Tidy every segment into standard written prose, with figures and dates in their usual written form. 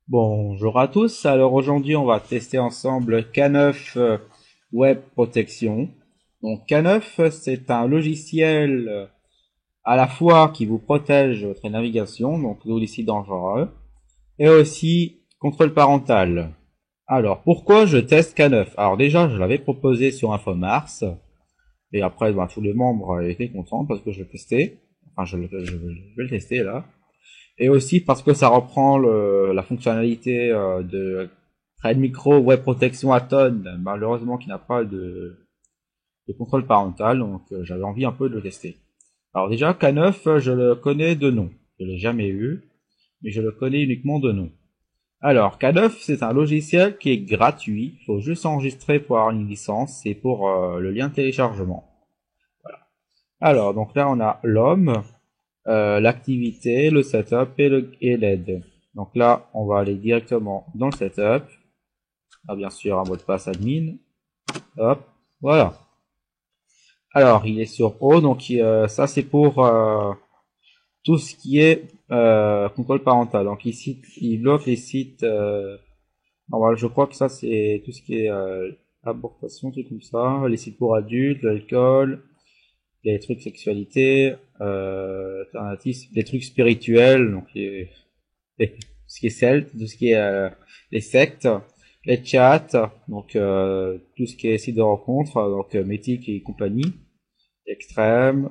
Bonjour à tous, alors aujourd'hui on va tester ensemble K9 Web Protection. Donc K9 c'est un logiciel à la fois qui vous protège votre navigation, donc tous les sites dangereux, et aussi contrôle parental. Alors pourquoi je teste K9? Alors déjà je l'avais proposé sur InfoMars, et après tous les membres étaient contents parce que je le testais, enfin je vais le tester là. Et aussi parce que ça reprend la fonctionnalité de Thread Micro Web Protection Atom, malheureusement qui n'a pas de contrôle parental, donc j'avais envie un peu de le tester. Alors déjà, K9, je le connais de nom. Je l'ai jamais eu, mais je le connais uniquement de nom. Alors, K9, c'est un logiciel qui est gratuit. Il faut juste s'enregistrer pour avoir une licence et pour le lien de téléchargement. Voilà. Alors, donc là, on a l'homme, l'activité, le setup et l'aide. Donc là, on va aller directement dans le setup. Ah, bien sûr, un mot de passe admin. Hop, voilà. Alors, il est sur O, donc ça c'est pour tout ce qui est contrôle parental. Donc ici, il bloque les sites. Normal, je crois que ça c'est tout ce qui est abortation, tout comme ça, les sites pour adultes, l'alcool, les trucs sexualité, alternatifs, les trucs spirituels, donc tout ce qui est celte, tout ce qui est les sectes, les chats, donc tout ce qui est site de rencontre, donc Mythic et compagnie, extrême,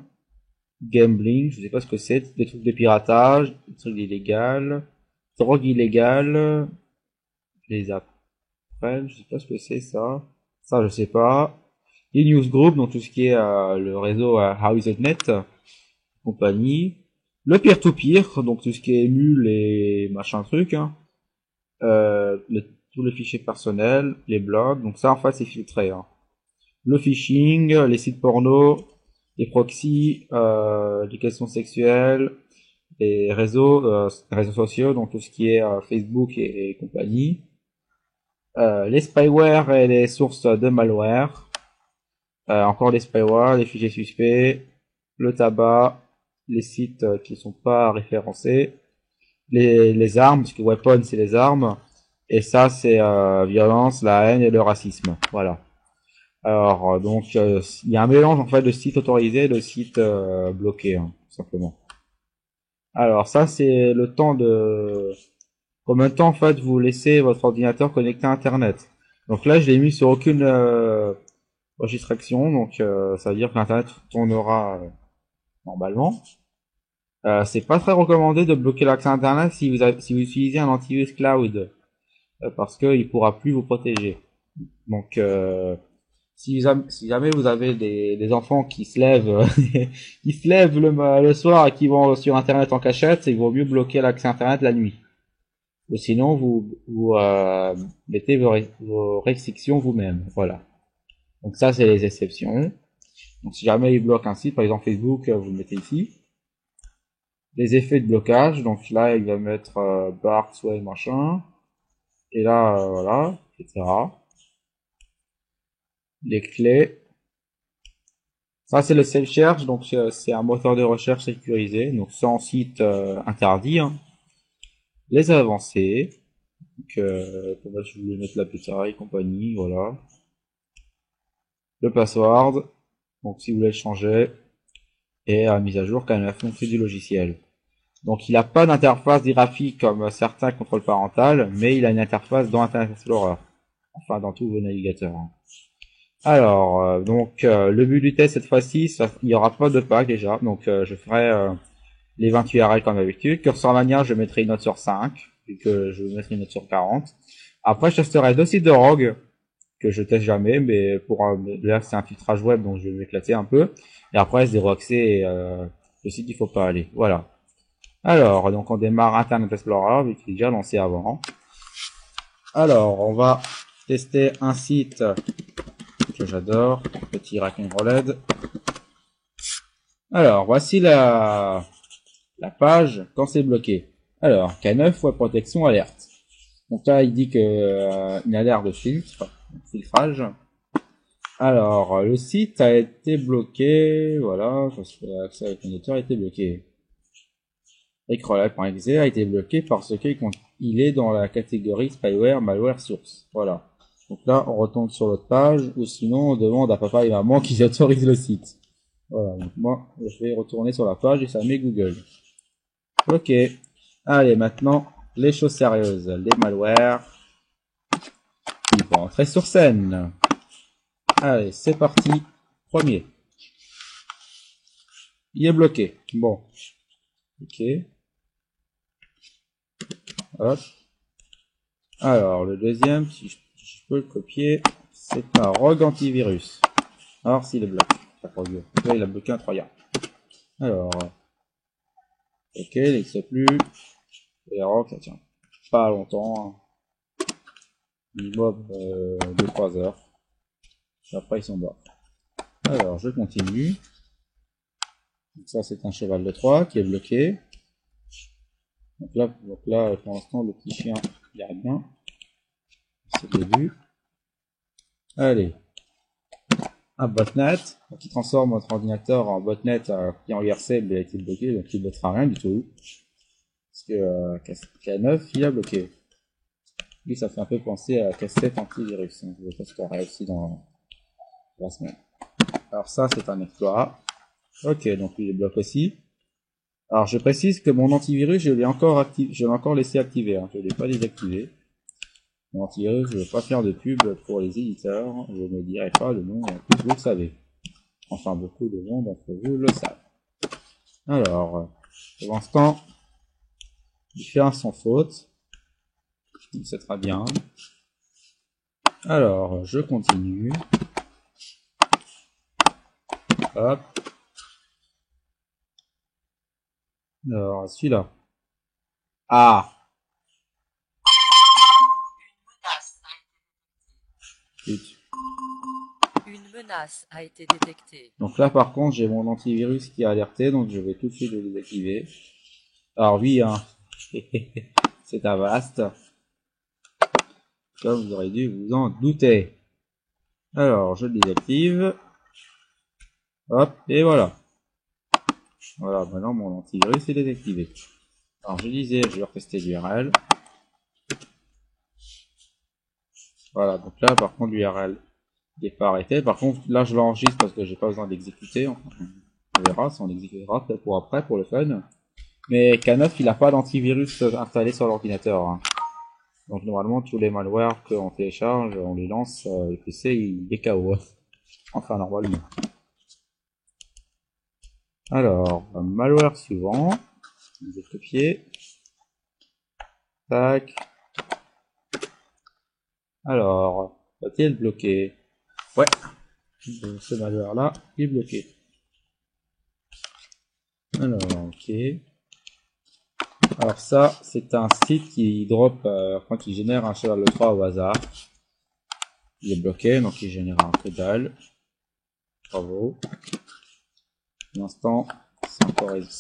gambling, je sais pas ce que c'est, des trucs de piratage, des trucs illégaux, drogue illégale, les appels, je sais pas ce que c'est ça, ça je sais pas, les newsgroups, donc tout ce qui est le réseau How-Is-It-Net, compagnie, le peer-to-peer, donc tout ce qui est émule et machin truc, hein. Tous les fichiers personnels, les blogs, donc ça en fait c'est filtré, hein. Le phishing, les sites porno, les proxys, les questions sexuelles, les réseaux sociaux, donc tout ce qui est Facebook et compagnie, les spyware et les sources de malware, encore les spyware, les fichiers suspects, le tabac, les sites qui sont pas référencés, les armes, parce que weapon c'est les armes, et ça c'est violence, la haine et le racisme. Voilà. Alors donc il y a un mélange en fait de sites autorisés et de sites bloqués, hein, tout simplement. Alors ça c'est le temps de combien de temps en fait vous laissez votre ordinateur connecté à Internet. Donc là je l'ai mis sur aucune restriction, donc ça veut dire que l'Internet tournera normalement. C'est pas très recommandé de bloquer l'accès à Internet si vous utilisez un antivirus cloud, parce qu'il pourra plus vous protéger. Donc, si jamais vous avez des enfants qui se lèvent, qui se lèvent le soir et qui vont sur Internet en cachette, c'est qu'il vaut mieux bloquer l'accès à Internet la nuit. Ou sinon, vous mettez vos restrictions vous-même. Voilà. Donc ça, c'est les exceptions. Donc si jamais il bloque un site, par exemple Facebook, vous le mettez ici. Les effets de blocage, donc là il va mettre bar, sway, machin, et là voilà, etc. Les clés, ça c'est le self-search, donc c'est un moteur de recherche sécurisé, donc sans site interdit, hein. Les avancées, donc je voulais mettre la putain et compagnie, voilà. Le password, donc si vous voulez le changer, et la mise à jour quand même la fonction du logiciel. Donc il n'a pas d'interface graphique comme certains contrôles parental, mais il a une interface dans Internet Explorer. Enfin dans tous vos navigateurs, hein. Alors, le but du test cette fois-ci, il n'y aura pas de pack déjà, donc je ferai les 20 URL comme d'habitude. Cursor Mania, je mettrai une note sur 5, vu que je mettrai une note sur 40. Après, je testerai deux sites de Rogue, que je teste jamais, mais pour là c'est un filtrage web, donc je vais m'éclater un peu. Et après, zéro accès et le site il faut pas aller. Voilà. Alors, donc on démarre Internet Explorer, vu qu'il est déjà lancé avant. Alors, on va tester un site que j'adore, petit Rock'n'Rolled. Alors, voici la page quand c'est bloqué. Alors, K9 Web Protection Alerte. Donc là, il dit que une alerte de filtrage. Alors, le site a été bloqué, voilà, parce que l'accès avec l'ordinateur a été bloqué. Rickroll.exe a été bloqué parce qu'il est dans la catégorie spyware malware source. Voilà. Donc là, on retourne sur l'autre page, ou sinon on demande à papa et maman qu'ils autorisent le site. Voilà, donc moi, je vais retourner sur la page et ça met Google. Ok. Allez, maintenant, les choses sérieuses. Les malwares. Ils vont entrer sur scène. Allez, c'est parti. Premier. Il est bloqué. Bon. Ok. Hop. Alors, le deuxième, si je peux le copier, c'est un Rogue antivirus. Alors, s'il est bloqué. Là, il a bloqué un Trojan. Alors, ok, il n'existe plus. Et Rogue, ça tient pas longtemps. Minimum 2-3 heures. Après, ils sont morts. Alors, je continue. Donc ça, c'est un cheval de Troie qui est bloqué. Donc là, pour l'instant, le petit chien, il a bien. C'est le début. Allez. Un botnet, qui transforme votre ordinateur en botnet qui en IRC, mais il a été bloqué, donc il ne bottera rien du tout. Parce que K9, il a bloqué. Lui, ça fait un peu penser à K7 antivirus. Hein. Je vais testerai aussi dans la semaine. Alors ça, c'est un exploit. Ok, donc il bloque aussi. Alors je précise que mon antivirus, je l'ai encore laissé activer. Hein. Je ne l'ai pas désactivé. Mon antivirus, je ne veux pas faire de pub pour les éditeurs. Je ne dirai pas le nom, en plus vous le savez. Enfin, beaucoup de monde d'entre vous le savent. Alors, pour l'instant, il fait un sans faute. C'est très bien. Alors, je continue. Hop. Alors, celui-là. Ah! Une menace a été détectée. Donc là, par contre, j'ai mon antivirus qui est alerté, donc je vais tout de suite le désactiver. Alors oui, hein, c'est un vaste. Comme vous aurez dû vous en douter. Alors, je le désactive. Hop, et voilà. Voilà, maintenant mon antivirus est désactivé. Alors, je disais, je vais retester l'URL. Voilà, donc là, par contre, l'URL n'est pas arrêté. Par contre, là, je l'enregistre parce que j'ai pas besoin d'exécuter. On verra si on exécutera peut-être pour après, pour le fun. Mais K9, il n'a pas d'antivirus installé sur l'ordinateur. Hein. Donc normalement, tous les malwares qu'on télécharge, on les lance, le PC, il est KO. Enfin, normalement. Alors, malware suivant. Je vais copier. Tac. Alors, va-t-il bloquer? Ouais. Ce malware-là, il est bloqué. Alors, ok. Alors ça, c'est un site qui drop, qui génère un cheval de Troie au hasard. Il est bloqué, donc il génère un que dalle. Bravo. Pour l'instant, c'est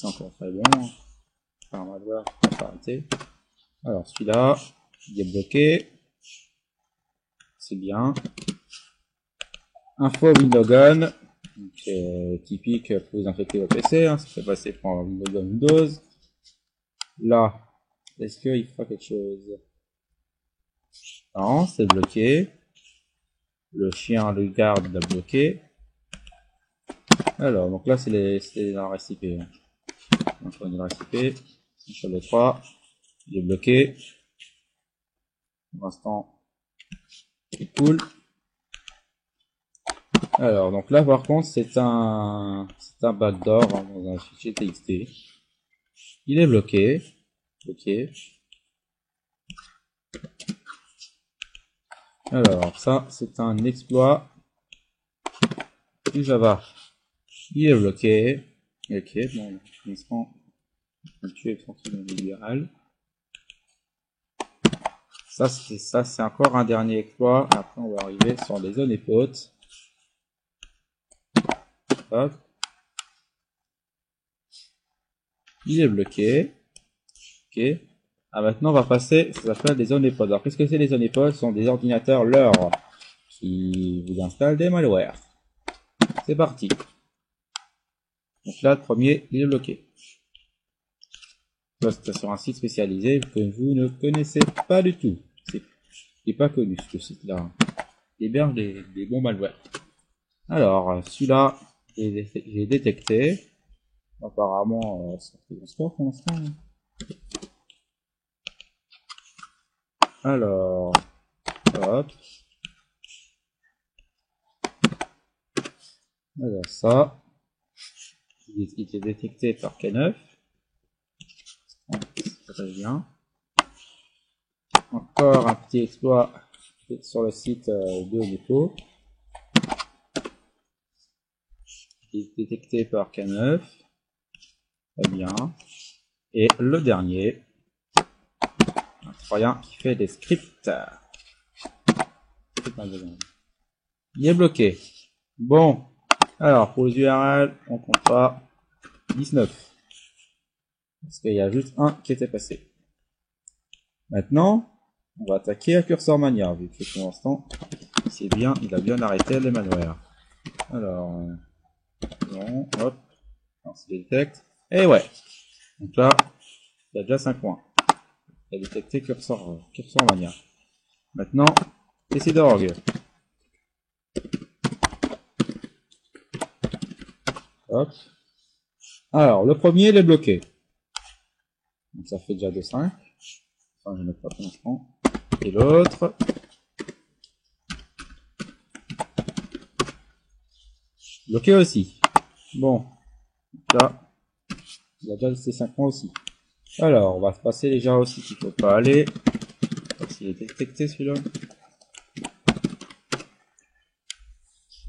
encore très bon. Enfin, on va voir, on va arrêter. Alors celui-là, il est bloqué. C'est bien. Info Windows, typique pour vous infecter votre PC, hein, ça fait passer pour un Windows. Là, est-ce qu'il fera quelque chose? Non, c'est bloqué. Le chien le garde l'a bloqué. Alors, donc là, c'est dans le récipient. Donc, on est dans le récipient. Sur le 3, il est bloqué. Pour l'instant, c'est cool. Alors, donc là, par contre, c'est un backdoor hein, dans un fichier TXT. Il est bloqué. Ok. Alors, ça, c'est un exploit du Java. Il est bloqué. Ok, bon, pour l'instant, on va tuer tranquillement l'URL. Ça, c'est encore un dernier exploit. Après, on va arriver sur les zones épotes. Hop. Il est bloqué. Ok. Ah, maintenant, on va passer, ça s'appelle des zones épodes. Alors, qu'est-ce que c'est les zones épodes? Ce sont des ordinateurs leurres. qui vous installe des malwares. C'est parti. Donc là, le premier, il est bloqué. Là, c'est sur un site spécialisé que vous ne connaissez pas du tout. C'est pas connu, ce site-là. Il héberge des bons malwares. Alors, celui-là, j'ai détecté. Apparemment, c'est un très bon score pour l'instant. Alors, hop. Alors ça, il est détecté par K9. Ça très bien. Encore un petit exploit sur le site de Nico. Il est détecté par K9. Très bien. Et le dernier, un troyen qui fait des scripts. Il est bloqué. Bon. Alors, pour les URL, on compte pas 19. Parce qu'il y a juste un qui était passé. Maintenant, on va attaquer à Cursor Mania, vu que pour l'instant, il a bien arrêté les malwares. Alors, non, hop, on se détecte. Et ouais. Donc là, il y a déjà 5 points. Il a détecté Cursor Mania. Maintenant, PC.org. Hop. Alors, le premier, il est bloqué. Donc ça fait déjà 2-5. Enfin, je note pas pour l'instant. Et l'autre. Bloqué aussi. Bon. Là, il a déjà ces 5 points aussi. Alors, on va se passer déjà aussi qu'il faut pas aller. S'il est détecté celui-là.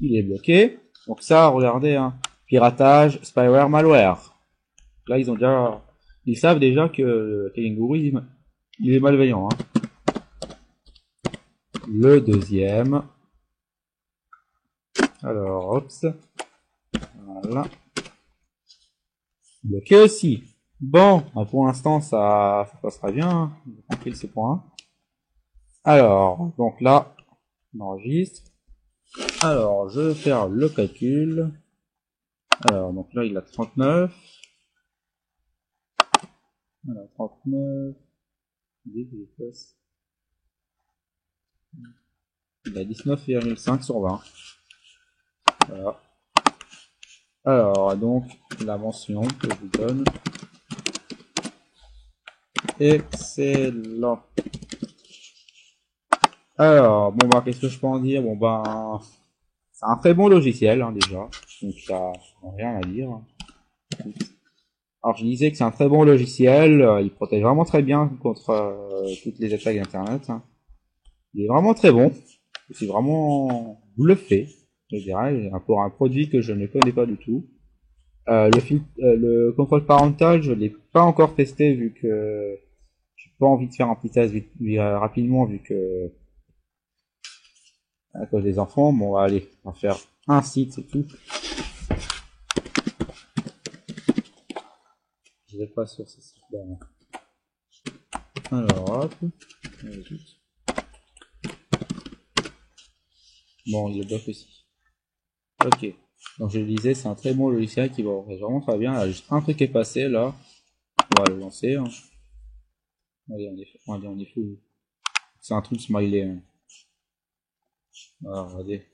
Il est bloqué. Donc ça, regardez, hein. Piratage, spyware, malware. Là, ils savent déjà que Kelinguru, il est malveillant, hein. Le deuxième. Alors, hop. Voilà. Bloqué aussi. Bon, pour l'instant, ça passera bien. Tranquille, c'est point. Alors, donc là, on enregistre. Alors, je vais faire le calcul. Alors, donc là, il a 39. Alors, 39. Il a 19,5 sur 20. Voilà. Alors, donc, la mention que je vous donne. Excellent. Alors, bon, bah, qu'est-ce que je peux en dire? Bon, bah, c'est un très bon logiciel, hein, déjà. Donc, ça, rien à dire. Alors, je disais que c'est un très bon logiciel. Il protège vraiment très bien contre toutes les attaques d'Internet. Hein. Il est vraiment très bon. Je suis vraiment bluffé, je dirais, pour un produit que je ne connais pas du tout. Le contrôle parental, je l'ai pas encore testé vu que j'ai pas envie de faire un petit test rapidement vu que à cause des enfants. Bon, allez, on va faire un site, c'est tout. Je vais pas sur ce site-là. Alors, hop. Bon, il est bloqué aussi. Ok. Donc je le disais, c'est un très bon logiciel qui va vraiment très bien. Là, juste un truc est passé là. On va le lancer. Hein. Allez, on est fou. C'est un truc smiley. Hein. Alors, regardez.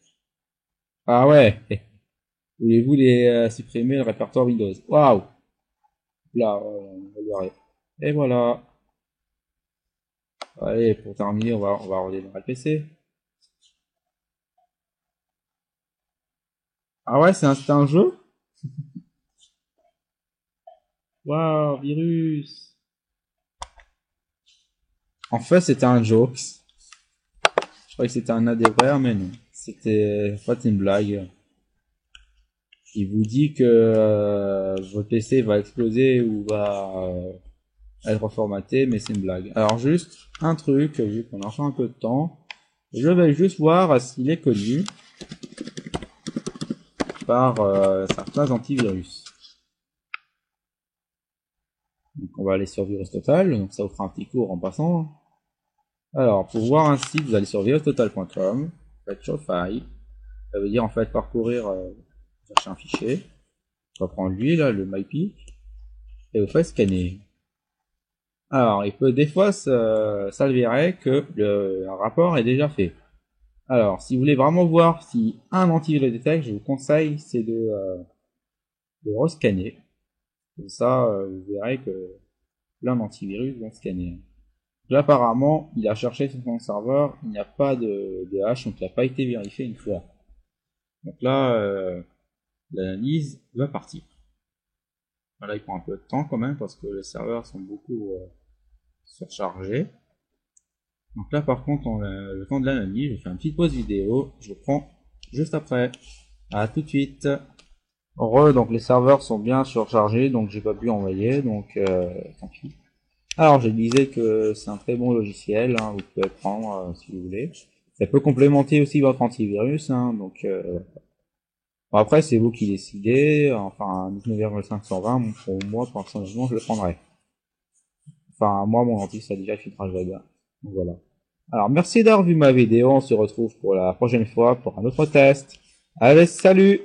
Ah ouais. Voulez-vous les supprimer le répertoire Windows? Waouh. Là, on va y arriver. Et voilà. Allez, pour terminer, on va redémarrer le PC. Ah ouais, c'est un jeu? Waouh, virus. En fait, c'était un joke. Je croyais que c'était un adhérent, mais non. C'était en fait une blague. Il vous dit que votre PC va exploser ou va être reformaté, mais c'est une blague. Alors juste un truc, vu qu'on a encore un peu de temps, je vais juste voir s'il est connu par certains antivirus. Donc on va aller sur Virus Total, donc ça vous fera un petit cours en passant. Alors pour voir un site, vous allez sur virustotal.com. en fait show file. Ça veut dire en fait parcourir, chercher un fichier. On va prendre lui là, le mypeak, et vous faites scanner. Alors, il peut des fois s'avérer que un rapport est déjà fait. Alors, si vous voulez vraiment voir si un antivirus le détecte, je vous conseille c'est de rescanner. Comme ça, vous verrez que plein d'antivirus vont scanner. Là, apparemment, il a cherché sur son serveur, il n'y a pas de hash, donc il n'a pas été vérifié une fois. Donc là, l'analyse va partir. Voilà, il prend un peu de temps quand même parce que les serveurs sont beaucoup surchargés. Donc là, par contre, le temps de l'analyse, je fais une petite pause vidéo, je reprends juste après. À tout de suite. Donc les serveurs sont bien surchargés, donc j'ai pas pu envoyer, donc tant pis. Alors je disais que c'est un très bon logiciel, hein, vous pouvez prendre si vous voulez. Ça peut complémenter aussi votre antivirus, hein, donc bon, après c'est vous qui décidez. Enfin 19,520, pour moi personnellement je le prendrais. Enfin moi mon antivirus a déjà filtrage web. Donc voilà. Alors merci d'avoir vu ma vidéo, on se retrouve pour la prochaine fois pour un autre test. Allez, salut!